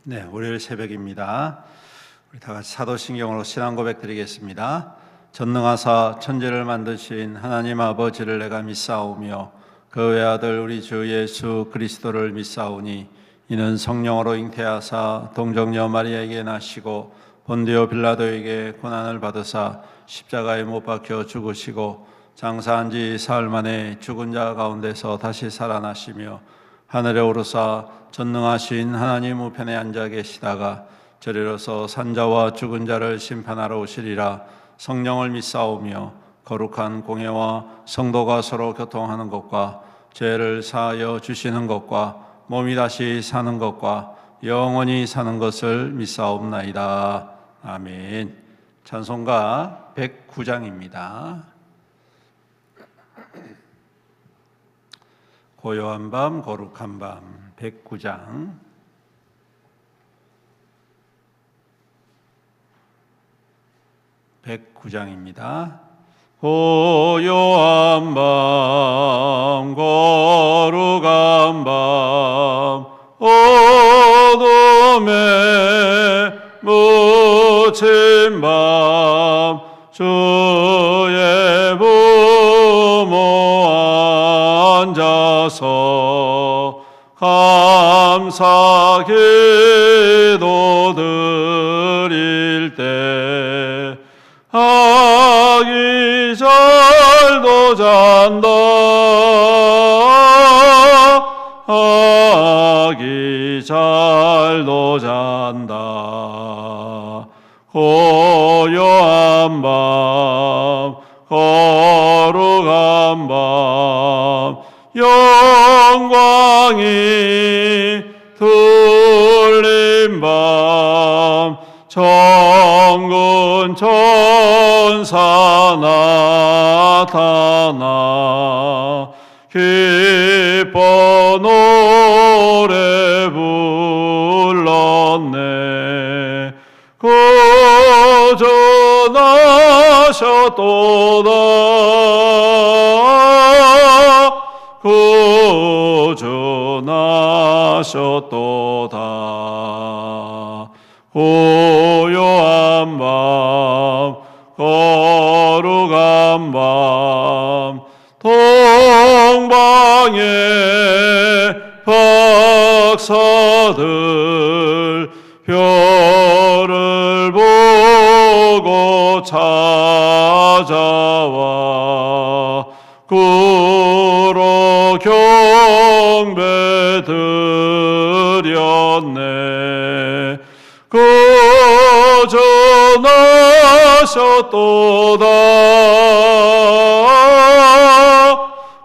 네, 월요일 새벽입니다. 우리 다 같이 사도신경으로 신앙 고백 드리겠습니다. 전능하사 천지를 만드신 하나님 아버지를 내가 믿사오며 그 외아들 우리 주 예수 그리스도를 믿사오니 이는 성령으로 잉태하사 동정녀 마리아에게 나시고 본디오 빌라도에게 고난을 받으사 십자가에 못 박혀 죽으시고 장사한 지 사흘 만에 죽은 자 가운데서 다시 살아나시며 하늘에 오르사 전능하신 하나님 우편에 앉아 계시다가 저리로서 산자와 죽은 자를 심판하러 오시리라. 성령을 믿사오며 거룩한 공예와 성도가 서로 교통하는 것과 죄를 사하여 주시는 것과 몸이 다시 사는 것과 영원히 사는 것을 믿사옵나이다. 아멘. 찬송가 109장입니다. 고요한 밤 거룩한 밤 109장. 고요한 밤 거룩한 밤 어둠에 묻힌 밤 주의 부모 앉아서 감사 기도 드릴 때 아기 잘도 잔다 아기 잘도 잔다 고요한 밤 거룩한 밤 영광이 둘린 밤 천군 천사 나타나 기뻐 노래 불렀네. 구주나셨도다 구주나셨도다 고요한 밤 거룩한 밤 동방의 박사들 별을 보고 찾아와 구로 경배 드렸네. 구주나셨도다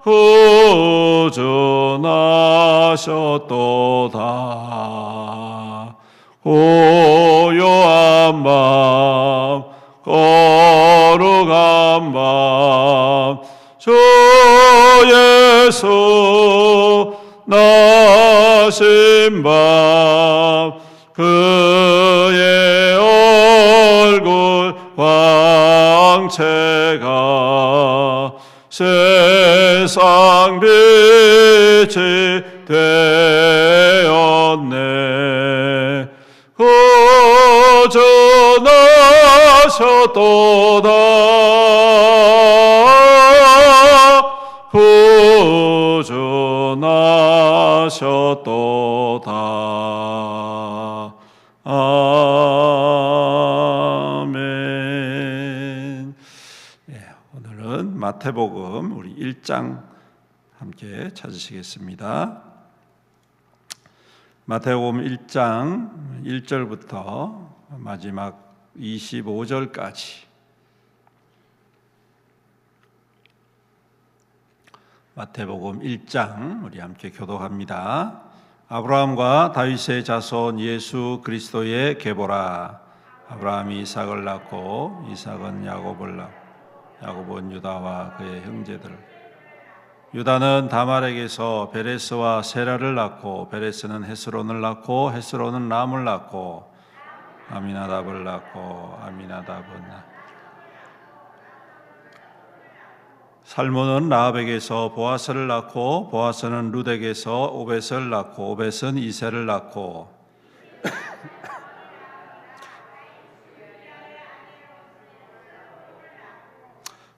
구주나셨도다 고요한 밤 거룩한 밤 주 예수 나신 밤 그의 얼굴 광채가 세상 빛이 되었네. 구주나셨도다 구주나셨도다 아멘. 오늘은 마태복음 우리 1장 함께 찾으시겠습니다. 마태복음 1장 1절부터 마지막 25절까지 마태복음 1장 우리 함께 교독합니다. 아브라함과 다윗의 자손 예수 그리스도의 계보라. 아브라함이 이삭을 낳고 이삭은 야곱을 낳고 야곱은 유다와 그의 형제들. 유다는 다말에게서 베레스와 세라를 낳고 베레스는 헤스론을 낳고 헤스론은 람을 낳고 아미나답을 낳고 아미나답은 살몬은 라합에게서 보아스를 낳고 보아스는 룻에게서 오벳을 낳고 오벳은 이새를 낳고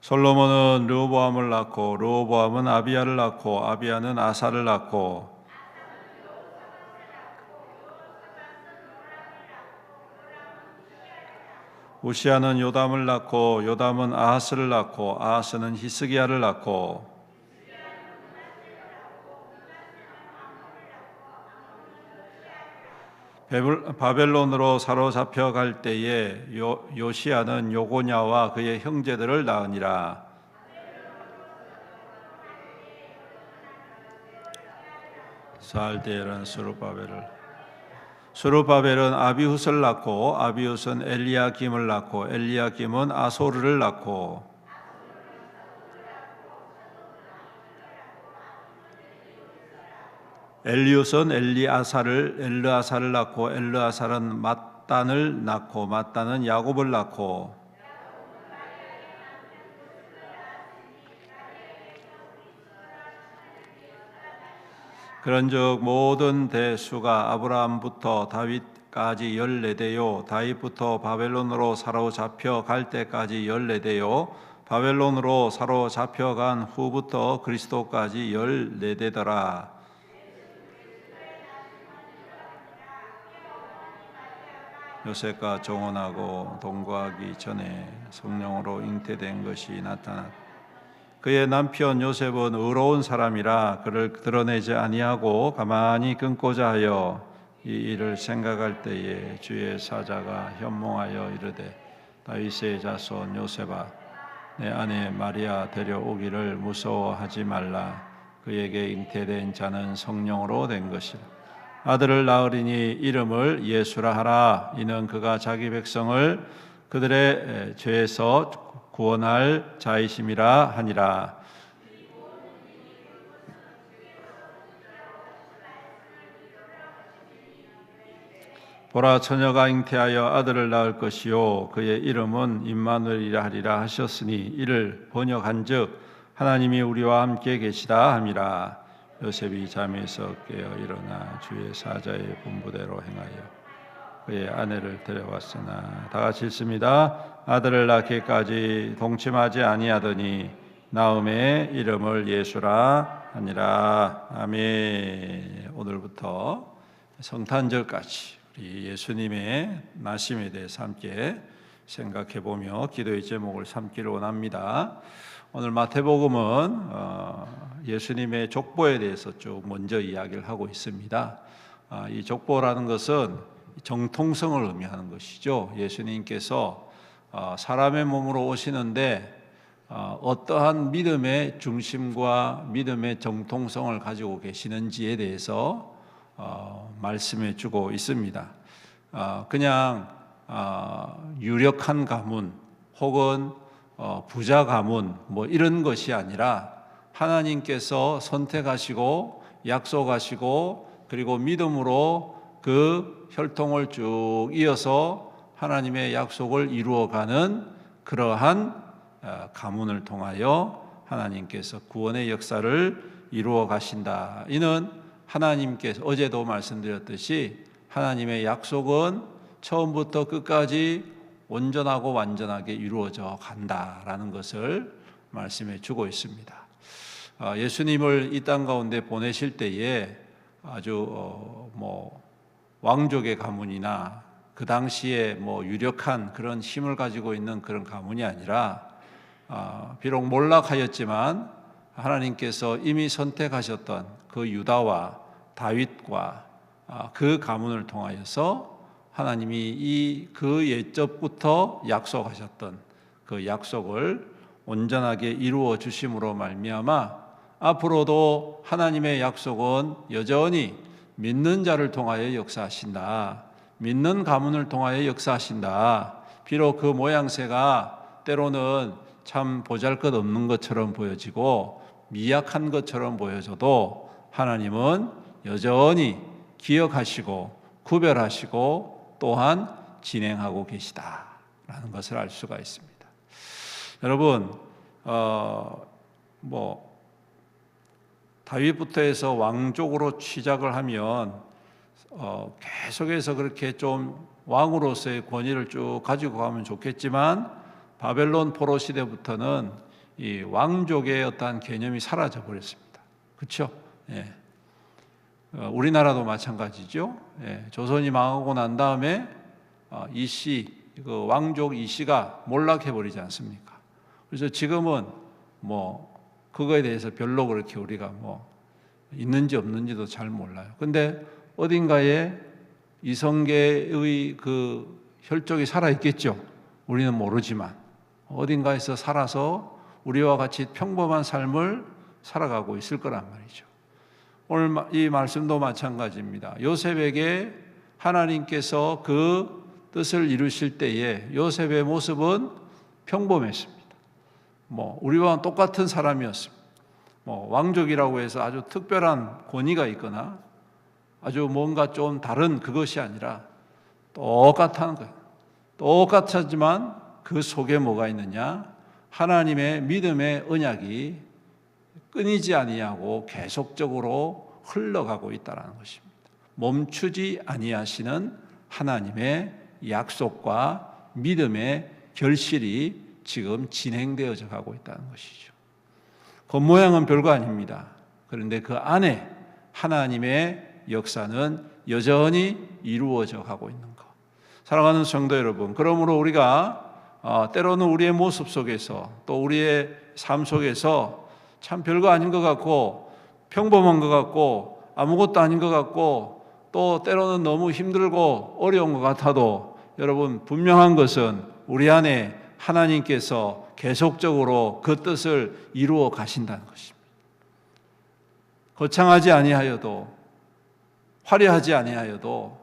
솔로몬은 르호보암을 낳고 르호보암은 아비야를 낳고 아비야는 아사를 낳고 우시야는 요담을 낳고 요담은 아하스를 낳고 아하스는 히스기야를 낳고 바벨론으로 사로잡혀 갈 때에 요시야는 요고냐와 그의 형제들을 낳으니라. 살디엘은 스룹바벨은 아비훗을 낳고 아비훗은 엘리야김을 낳고 엘리야김은 아소르를 낳고 엘리웃은 엘르아사를 낳고 엘르아사는 mat단을 낳고 mat단은 야곱을 낳고 그런즉 모든 대수가 아브라함부터 다윗까지 14대요 다윗부터 바벨론으로 사로잡혀 갈 때까지 14대요 바벨론으로 사로잡혀 간 후부터 그리스도까지 14대더라. 요셉과 정혼하고 동거하기 전에 성령으로 잉태된 것이 나타났다. 그의 남편 요셉은 의로운 사람이라 그를 드러내지 아니하고 가만히 끊고자 하여 이 일을 생각할 때에 주의 사자가 현몽하여 이르되 다윗의 자손 요셉아 내 아내 마리아 데려오기를 무서워하지 말라. 그에게 잉태된 자는 성령으로 된 것이라. 아들을 낳으리니 이름을 예수라 하라. 이는 그가 자기 백성을 그들의 죄에서 구원할 자이심이라 하니라. 보라 처녀가 잉태하여 아들을 낳을 것이요 그의 이름은 임마누엘이라 하리라 하셨으니 이를 번역한즉 하나님이 우리와 함께 계시다 함이라. 요셉이 잠에서 깨어 일어나 주의 사자의 분부대로 행하여 그의 아내를 데려왔으나 다 같이 읽습니다. 아들을 낳기까지 동침하지 아니하더니 나음의 이름을 예수라 하니라. 아멘. 오늘부터 성탄절까지 우리 예수님의 나심에 대해서 함께 생각해보며 기도의 제목을 삼기를 원합니다. 오늘 마태복음은 예수님의 족보에 대해서 쭉 먼저 이야기를 하고 있습니다. 이 족보라는 것은 정통성을 의미하는 것이죠. 예수님께서 사람의 몸으로 오시는데 어떠한 믿음의 중심과 믿음의 정통성을 가지고 계시는지에 대해서 말씀해 주고 있습니다. 그냥 유력한 가문 혹은 부자 가문 뭐 이런 것이 아니라 하나님께서 선택하시고 약속하시고 그리고 믿음으로 그 혈통을 쭉 이어서 하나님의 약속을 이루어가는 그러한 가문을 통하여 하나님께서 구원의 역사를 이루어 가신다. 이는 하나님께서 어제도 말씀드렸듯이 하나님의 약속은 처음부터 끝까지 온전하고 완전하게 이루어져 간다라는 것을 말씀해 주고 있습니다. 예수님을 이 땅 가운데 보내실 때에 아주 왕족의 가문이나 그 당시에 유력한 그런 힘을 가지고 있는 그런 가문이 아니라 비록 몰락하였지만 하나님께서 이미 선택하셨던 그 유다와 다윗과 그 가문을 통하여서 하나님이 그 옛적부터 약속하셨던 그 약속을 온전하게 이루어 주심으로 말미암아 앞으로도 하나님의 약속은 여전히 믿는 자를 통하여 역사하신다. 믿는 가문을 통하여 역사하신다. 비록 그 모양새가 때로는 참 보잘것없는 것처럼 보여지고 미약한 것처럼 보여져도 하나님은 여전히 기억하시고 구별하시고 또한 진행하고 계시다라는 것을 알 수가 있습니다. 여러분, 뭐 다윗부터 해서 왕족으로 취작을 하면 계속해서 그렇게 좀 왕으로서의 권위를 쭉 가지고 가면 좋겠지만 바벨론 포로 시대부터는 이 왕족의 어떠한 개념이 사라져 버렸습니다. 그렇죠? 예. 우리나라도 마찬가지죠. 예. 조선이 망하고 난 다음에 이씨, 그 왕족 이씨가 몰락해 버리지 않습니까? 그래서 지금은 뭐 그거에 대해서 별로 그렇게 우리가 뭐 있는지 없는지도 잘 몰라요. 근데 어딘가에 이성계의 그 혈족이 살아 있겠죠. 우리는 모르지만 어딘가에서 살아서 우리와 같이 평범한 삶을 살아가고 있을 거란 말이죠. 오늘 이 말씀도 마찬가지입니다. 요셉에게 하나님께서 그 뜻을 이루실 때에 요셉의 모습은 평범했습니다. 뭐 우리와 똑같은 사람이었습니다. 뭐 왕족이라고 해서 아주 특별한 권위가 있거나 아주 뭔가 좀 다른 그것이 아니라 똑같다는 거예요. 똑같지만 그 속에 뭐가 있느냐? 하나님의 믿음의 언약이 끊이지 아니하고 계속적으로 흘러가고 있다는 것입니다. 멈추지 아니하시는 하나님의 약속과 믿음의 결실이 지금 진행되어져 가고 있다는 것이죠. 겉모양은 별거 아닙니다. 그런데 그 안에 하나님의 역사는 여전히 이루어져 가고 있는 것. 사랑하는 성도 여러분, 그러므로 우리가 때로는 우리의 모습 속에서 또 우리의 삶 속에서 참 별거 아닌 것 같고 평범한 것 같고 아무것도 아닌 것 같고 또 때로는 너무 힘들고 어려운 것 같아도 여러분 분명한 것은 우리 안에 하나님께서 계속적으로 그 뜻을 이루어 가신다는 것입니다. 거창하지 아니하여도 화려하지 아니하여도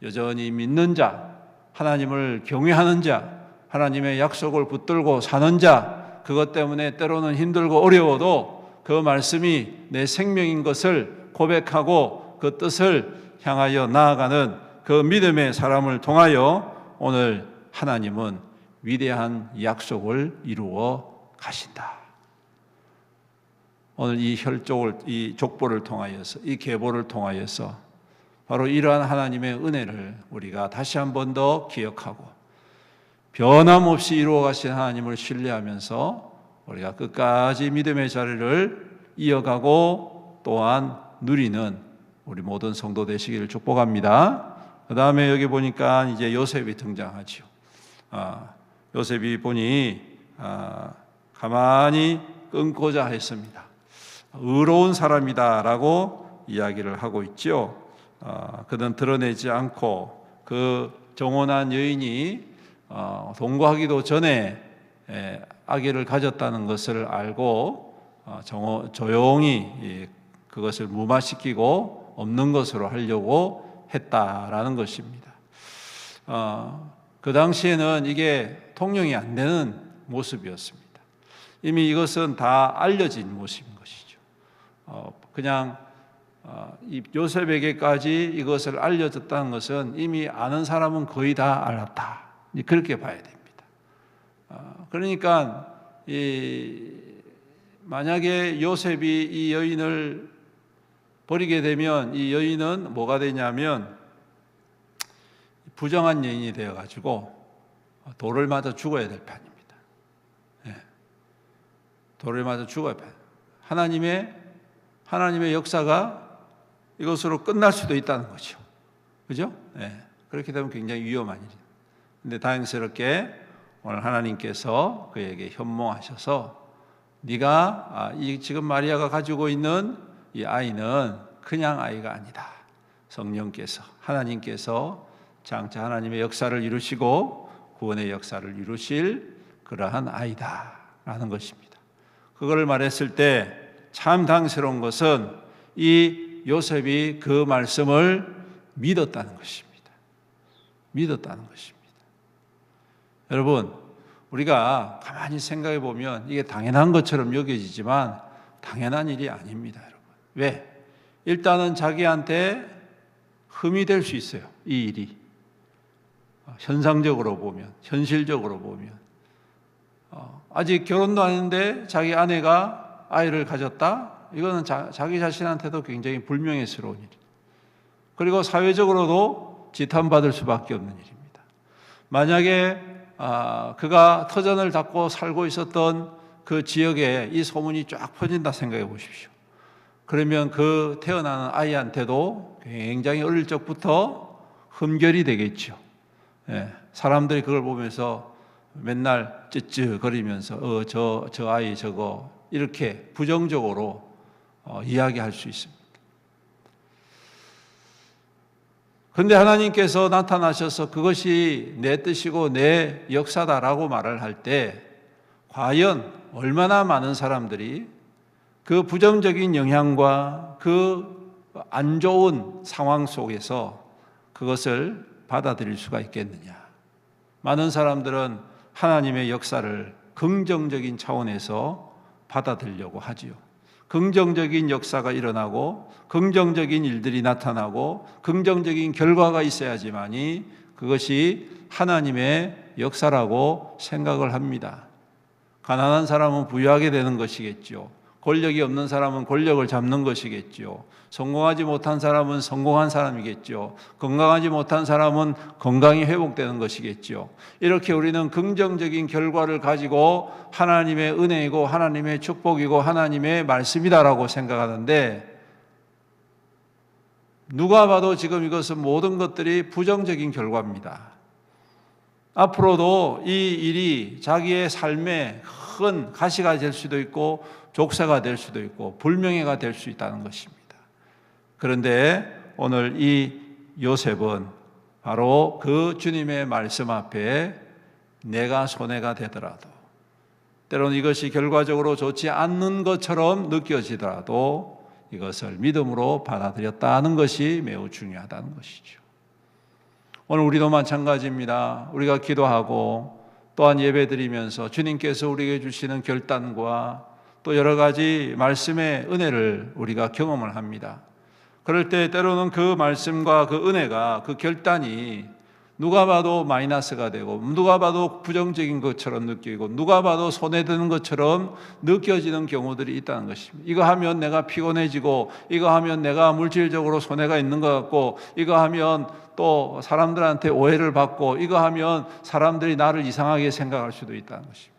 여전히 믿는 자, 하나님을 경외하는 자, 하나님의 약속을 붙들고 사는 자, 그것 때문에 때로는 힘들고 어려워도 그 말씀이 내 생명인 것을 고백하고 그 뜻을 향하여 나아가는 그 믿음의 사람을 통하여 오늘 하나님은 위대한 약속을 이루어 가신다. 오늘 이 혈족을, 이 족보를 통하여서, 이 계보를 통하여서 바로 이러한 하나님의 은혜를 우리가 다시 한 번 더 기억하고 변함없이 이루어 가신 하나님을 신뢰하면서 우리가 끝까지 믿음의 자리를 이어가고 또한 누리는 우리 모든 성도 되시기를 축복합니다. 그 다음에 여기 보니까 이제 요셉이 등장하죠. 요셉이 보니 가만히 끊고자 했습니다. 의로운 사람이다라고 이야기를 하고 있죠. 그는 드러내지 않고 그 정혼한 여인이 동거하기도 전에 아기를 가졌다는 것을 알고 조용히 그것을 무마시키고 없는 것으로 하려고 했다라는 것입니다. 그 당시에는 이게 통용이 안 되는 모습이었습니다. 이미 이것은 다 알려진 모습인 것이죠. 그냥 이 요셉에게까지 이것을 알려졌다는 것은 이미 아는 사람은 거의 다 알았다. 그렇게 봐야 됩니다. 그러니까 만약에 요셉이 이 여인을 버리게 되면 이 여인은 뭐가 되냐면 부정한 여인이 되어가지고 돌을 맞아 죽어야 될 판입니다. 돌을 맞아 죽어야 될 판. 하나님의 역사가 이것으로 끝날 수도 있다는 거죠. 그죠? 그렇게 되면 굉장히 위험한 일이에요. 근데 다행스럽게 오늘 하나님께서 그에게 현몽하셔서 네가 지금 마리아가 가지고 있는 이 아이는 그냥 아이가 아니다. 성령께서 하나님께서 장차 하나님의 역사를 이루시고 구원의 역사를 이루실 그러한 아이다라는 것입니다. 그걸 말했을 때 참 당스러운 것은 이 요셉이 그 말씀을 믿었다는 것입니다. 믿었다는 것입니다. 여러분, 우리가 가만히 생각해 보면 이게 당연한 것처럼 여겨지지만 당연한 일이 아닙니다, 여러분. 왜? 일단은 자기한테 흠이 될 수 있어요, 이 일이. 현상적으로 보면, 현실적으로 보면. 아직 결혼도 안 했는데 자기 아내가 아이를 가졌다? 이거는 자기 자신한테도 굉장히 불명예스러운 일입니다. 그리고 사회적으로도 지탄받을 수밖에 없는 일입니다. 만약에 그가 터전을 닫고 살고 있었던 그 지역에 이 소문이 쫙 퍼진다 생각해 보십시오. 그러면 그 태어나는 아이한테도 굉장히 어릴 적부터 흠결이 되겠죠. 사람들이 그걸 보면서 맨날 쯧쯧거리면서 저 아이 저거 이렇게 부정적으로 이야기할 수 있습니다. 그런데 하나님께서 나타나셔서 그것이 내 뜻이고 내 역사다라고 말을 할 때 과연 얼마나 많은 사람들이 그 부정적인 영향과 그 안 좋은 상황 속에서 그것을 받아들일 수가 있겠느냐. 많은 사람들은 하나님의 역사를 긍정적인 차원에서 받아들이려고 하지요. 긍정적인 역사가 일어나고 긍정적인 일들이 나타나고 긍정적인 결과가 있어야지만이 그것이 하나님의 역사라고 생각을 합니다. 가난한 사람은 부유하게 되는 것이겠죠. 권력이 없는 사람은 권력을 잡는 것이겠죠. 성공하지 못한 사람은 성공한 사람이겠죠. 건강하지 못한 사람은 건강이 회복되는 것이겠죠. 이렇게 우리는 긍정적인 결과를 가지고 하나님의 은혜이고 하나님의 축복이고 하나님의 말씀이다라고 생각하는데 누가 봐도 지금 이것은 모든 것들이 부정적인 결과입니다. 앞으로도 이 일이 자기의 삶에 큰 가시가 될 수도 있고 족쇄가 될 수도 있고 불명예가 될 수 있다는 것입니다. 그런데 오늘 이 요셉은 바로 그 주님의 말씀 앞에 내가 손해가 되더라도 때로는 이것이 결과적으로 좋지 않는 것처럼 느껴지더라도 이것을 믿음으로 받아들였다는 것이 매우 중요하다는 것이죠. 오늘 우리도 마찬가지입니다. 우리가 기도하고 또한 예배드리면서 주님께서 우리에게 주시는 결단과 또 여러 가지 말씀의 은혜를 우리가 경험을 합니다. 그럴 때 때로는 그 말씀과 그 은혜가 그 결단이 누가 봐도 마이너스가 되고 누가 봐도 부정적인 것처럼 느끼고 누가 봐도 손해드는 것처럼 느껴지는 경우들이 있다는 것입니다. 이거 하면 내가 피곤해지고 이거 하면 내가 물질적으로 손해가 있는 것 같고 이거 하면 또 사람들한테 오해를 받고 이거 하면 사람들이 나를 이상하게 생각할 수도 있다는 것입니다.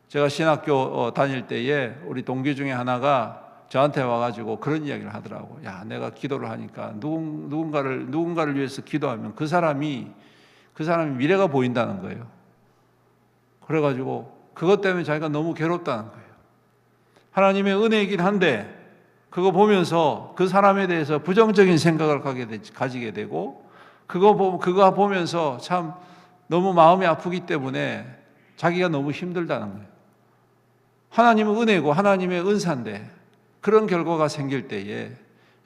제가 신학교 다닐 때에 우리 동기 중에 하나가 저한테 와가지고 그런 이야기를 하더라고요. 야, 내가 기도를 하니까 누군가를 위해서 기도하면 그 사람이 미래가 보인다는 거예요. 그래가지고 그것 때문에 자기가 너무 괴롭다는 거예요. 하나님의 은혜이긴 한데 그거 보면서 그 사람에 대해서 부정적인 생각을 가지게 되고 그거 보면서 참 너무 마음이 아프기 때문에 자기가 너무 힘들다는 거예요. 하나님은 은혜고 하나님의 은사인데 그런 결과가 생길 때에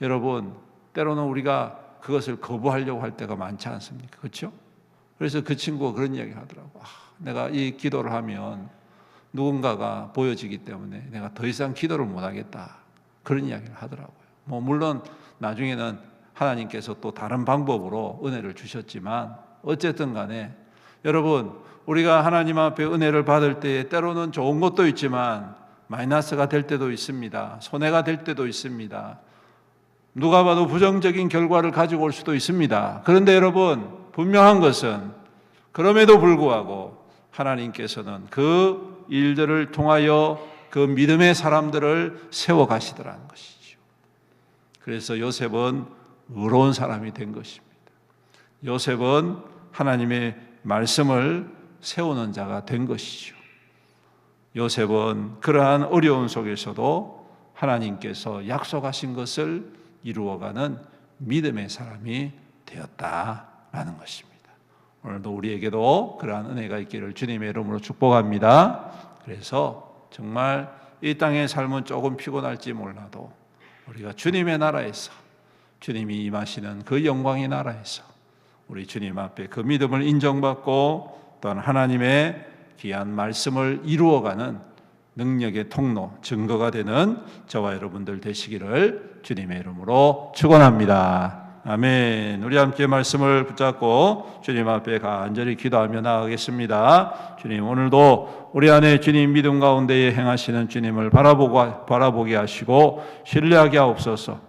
여러분 때로는 우리가 그것을 거부하려고 할 때가 많지 않습니까? 그렇죠? 그래서 그 친구가 그런 이야기를 하더라고. 내가 이 기도를 하면 누군가가 보여지기 때문에 내가 더 이상 기도를 못하겠다. 그런 이야기를 하더라고요. 물론 나중에는 하나님께서 또 다른 방법으로 은혜를 주셨지만 어쨌든 간에 여러분 우리가 하나님 앞에 은혜를 받을 때에 때로는 좋은 것도 있지만 마이너스가 될 때도 있습니다. 손해가 될 때도 있습니다. 누가 봐도 부정적인 결과를 가지고 올 수도 있습니다. 그런데 여러분 분명한 것은 그럼에도 불구하고 하나님께서는 그 일들을 통하여 그 믿음의 사람들을 세워가시더라는 것이죠. 그래서 요셉은 의로운 사람이 된 것입니다. 요셉은 하나님의 말씀을 세우는 자가 된 것이죠. 요셉은 그러한 어려움 속에서도 하나님께서 약속하신 것을 이루어가는 믿음의 사람이 되었다라는 것입니다. 오늘도 우리에게도 그러한 은혜가 있기를 주님의 이름으로 축복합니다. 그래서 정말 이 땅의 삶은 조금 피곤할지 몰라도 우리가 주님의 나라에서 주님이 임하시는 그 영광의 나라에서 우리 주님 앞에 그 믿음을 인정받고 또한 하나님의 귀한 말씀을 이루어가는 능력의 통로, 증거가 되는 저와 여러분들 되시기를 주님의 이름으로 축원합니다. 아멘. 우리 함께 말씀을 붙잡고 주님 앞에 간절히 기도하며 나아가겠습니다. 주님, 오늘도 우리 안에 주님 믿음 가운데에 행하시는 주님을 바라보게 하시고 신뢰하게 하옵소서.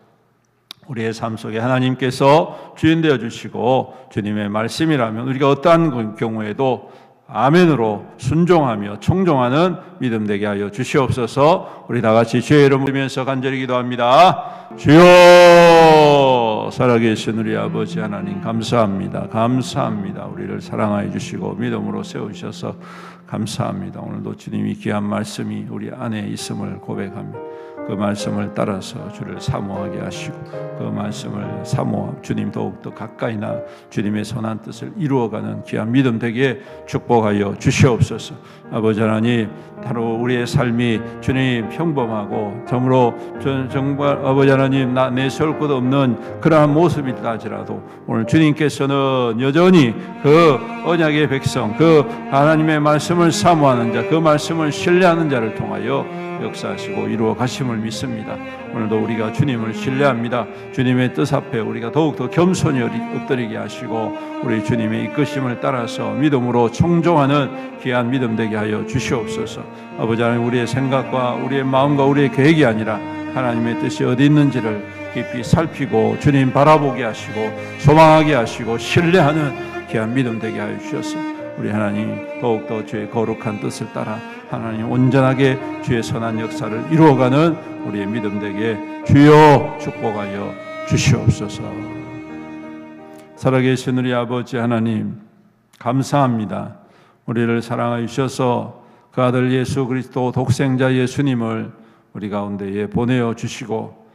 우리의 삶 속에 하나님께서 주인 되어 주시고 주님의 말씀이라면 우리가 어떠한 경우에도 아멘으로 순종하며 청종하는 믿음 되게 하여 주시옵소서. 우리 다 같이 주의 이름 부르면서 간절히 기도합니다. 주여, 살아계신 우리 아버지 하나님 감사합니다. 감사합니다. 우리를 사랑하여 주시고 믿음으로 세우셔서 감사합니다. 오늘도 주님이 귀한 말씀이 우리 안에 있음을 고백하며 그 말씀을 따라서 주를 사모하게 하시고 그 말씀을 사모함 주님 더욱더 가까이나 주님의 선한 뜻을 이루어가는 귀한 믿음 되게 축복하여 주시옵소서. 아버지 하나님, 바로 우리의 삶이 주님 평범하고 정말로 정말 아버지 하나님 내세울 것 없는 그러한 모습이다 할지라도 오늘 주님께서는 여전히 그 언약의 백성, 그 하나님의 말씀을 사모하는 자, 그 말씀을 신뢰하는 자를 통하여 역사하시고 이루어 가심을 믿습니다. 오늘도 우리가 주님을 신뢰합니다. 주님의 뜻 앞에 우리가 더욱더 겸손히 엎드리게 하시고 우리 주님의 이끄심을 따라서 믿음으로 청종하는 귀한 믿음 되게 하여 주시옵소서. 아버지 하나님, 우리의 생각과 우리의 마음과 우리의 계획이 아니라 하나님의 뜻이 어디 있는지를 깊이 살피고 주님 바라보게 하시고 소망하게 하시고 신뢰하는 귀한 믿음 되게 하여 주셔서 우리 하나님 더욱더 주의 거룩한 뜻을 따라 하나님 온전하게 주의 선한 역사를 이루어가는 우리의 믿음 되게 주여 축복하여 주시옵소서. 살아계신 우리 아버지 하나님 감사합니다. 우리를 사랑하여 주셔서 그 아들 예수 그리스도 독생자 예수님을 우리 가운데에 보내어 주시고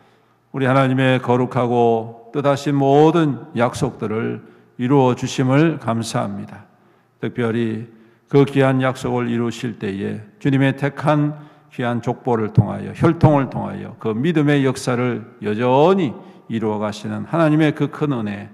우리 하나님의 거룩하고 뜻하신 모든 약속들을 이루어 주심을 감사합니다. 특별히 그 귀한 약속을 이루실 때에 주님의 택한 귀한 족보를 통하여 혈통을 통하여 그 믿음의 역사를 여전히 이루어 가시는 하나님의 그 큰 은혜,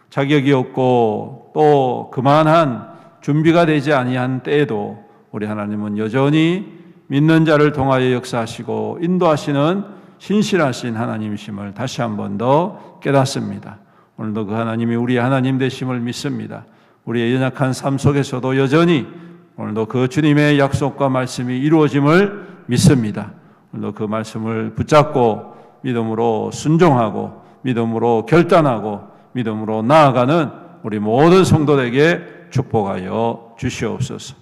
자격이 없고 또 그만한 준비가 되지 아니한 때에도 우리 하나님은 여전히 믿는 자를 통하여 역사하시고 인도하시는 신실하신 하나님이심을 다시 한 번 더 깨닫습니다. 오늘도 그 하나님이 우리 하나님 되심을 믿습니다. 우리의 연약한 삶 속에서도 여전히 오늘도 그 주님의 약속과 말씀이 이루어짐을 믿습니다. 오늘도 그 말씀을 붙잡고 믿음으로 순종하고 믿음으로 결단하고 믿음으로 나아가는 우리 모든 성도들에게 축복하여 주시옵소서.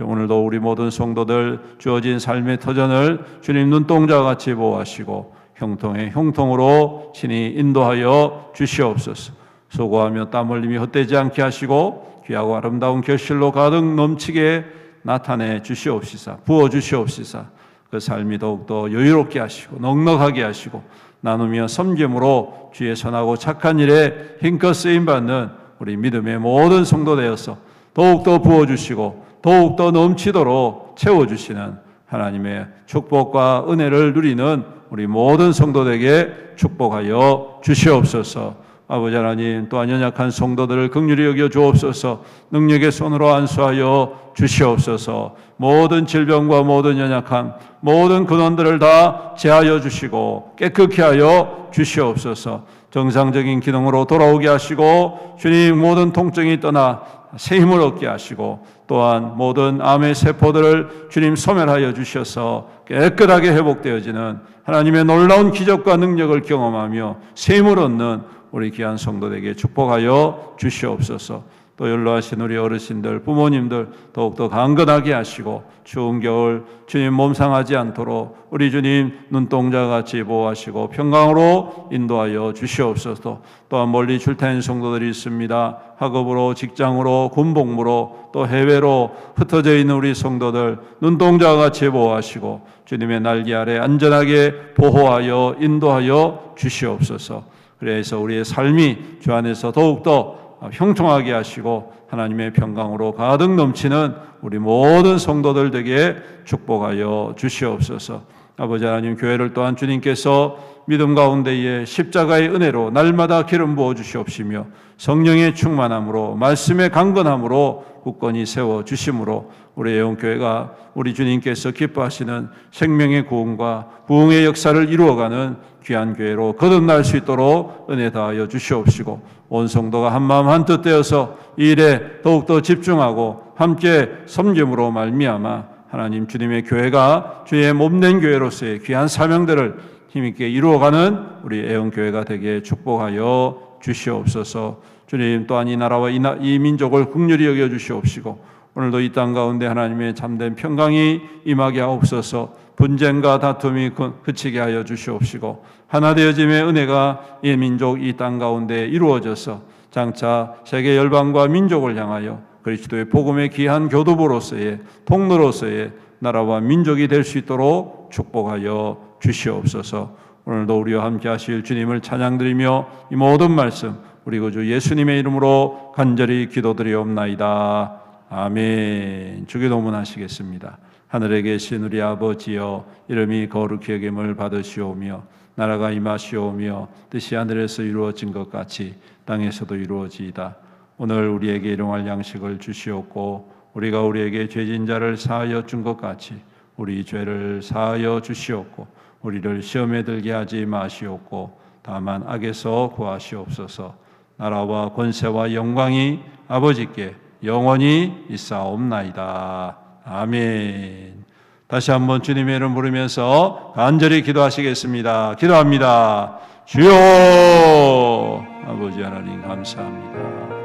오늘도 우리 모든 성도들 주어진 삶의 터전을 주님 눈동자와 같이 보호하시고 형통의 형통으로 친히 인도하여 주시옵소서. 수고하며 땀 흘림이 헛되지 않게 하시고 귀하고 아름다운 결실로 가득 넘치게 나타내 주시옵시사, 부어 주시옵시사. 그 삶이 더욱더 여유롭게 하시고 넉넉하게 하시고 나누며 섬김으로 주의 선하고 착한 일에 힘껏 쓰임받는 우리 믿음의 모든 성도 되어서 더욱더 부어주시고 더욱더 넘치도록 채워주시는 하나님의 축복과 은혜를 누리는 우리 모든 성도들에게 축복하여 주시옵소서. 아버지 하나님, 또한 연약한 성도들을 긍휼히 여겨 주옵소서. 능력의 손으로 안수하여 주시옵소서. 모든 질병과 모든 연약함, 모든 근원들을 다 제하여 주시고 깨끗게 하여 주시옵소서. 정상적인 기능으로 돌아오게 하시고 주님 모든 통증이 떠나 새 힘을 얻게 하시고 또한 모든 암의 세포들을 주님 소멸하여 주셔서 깨끗하게 회복되어지는 하나님의 놀라운 기적과 능력을 경험하며 새 힘을 얻는 우리 귀한 성도들에게 축복하여 주시옵소서. 또 연로하신 우리 어르신들, 부모님들 더욱더 강건하게 하시고 추운 겨울 주님 몸 상하지 않도록 우리 주님 눈동자같이 보호하시고 평강으로 인도하여 주시옵소서. 또한 멀리 출타한 성도들이 있습니다. 학업으로, 직장으로, 군복무로 또 해외로 흩어져 있는 우리 성도들 눈동자같이 보호하시고 주님의 날개 아래 안전하게 보호하여 인도하여 주시옵소서. 그래서 우리의 삶이 주 안에서 더욱더 형통하게 하시고 하나님의 평강으로 가득 넘치는 우리 모든 성도들 되게 축복하여 주시옵소서. 아버지 하나님, 교회를 또한 주님께서 믿음 가운데에 십자가의 은혜로 날마다 기름 부어 주시옵시며 성령의 충만함으로 말씀의 강건함으로 굳건히 세워 주심으로 우리 애원교회가 우리 주님께서 기뻐하시는 생명의 구원과 부흥의 역사를 이루어가는 귀한 교회로 거듭날 수 있도록 은혜 다하여 주시옵시고, 온 성도가 한마음 한뜻 되어서 이 일에 더욱더 집중하고 함께 섬김으로 말미암아 하나님 주님의 교회가 주의 몸된 교회로서의 귀한 사명들을 힘있게 이루어가는 우리 애원교회가 되게 축복하여 주시옵소서. 주님, 또한 이 나라와 이 민족을 긍휼히 여겨 주시옵시고, 오늘도 이 땅 가운데 하나님의 참된 평강이 임하게 하옵소서. 분쟁과 다툼이 그치게 하여 주시옵시고, 하나 되어짐의 은혜가 이 민족 이 땅 가운데 이루어져서 장차 세계 열방과 민족을 향하여 그리스도의 복음의 귀한 교도보로서의 통로로서의 나라와 민족이 될 수 있도록 축복하여 주시옵소서. 오늘도 우리와 함께 하실 주님을 찬양드리며 이 모든 말씀 우리 구주 예수님의 이름으로 간절히 기도드리옵나이다. 아멘. 주기도문 하시겠습니다. 하늘에 계신 우리 아버지여, 이름이 거룩히 여김을 받으시오며 나라가 임하시오며 뜻이 하늘에서 이루어진 것 같이 땅에서도 이루어지이다. 오늘 우리에게 일용할 양식을 주시옵고, 우리가 우리에게 죄진 자를 사하여 준 것 같이 우리 죄를 사하여 주시옵고, 우리를 시험에 들게 하지 마시옵고 다만 악에서 구하시옵소서. 나라와 권세와 영광이 아버지께 영원히 있사옵나이다. 아멘. 다시 한번 주님의 이름 부르면서 간절히 기도하시겠습니다. 기도합니다. 주여, 아버지 하나님 감사합니다.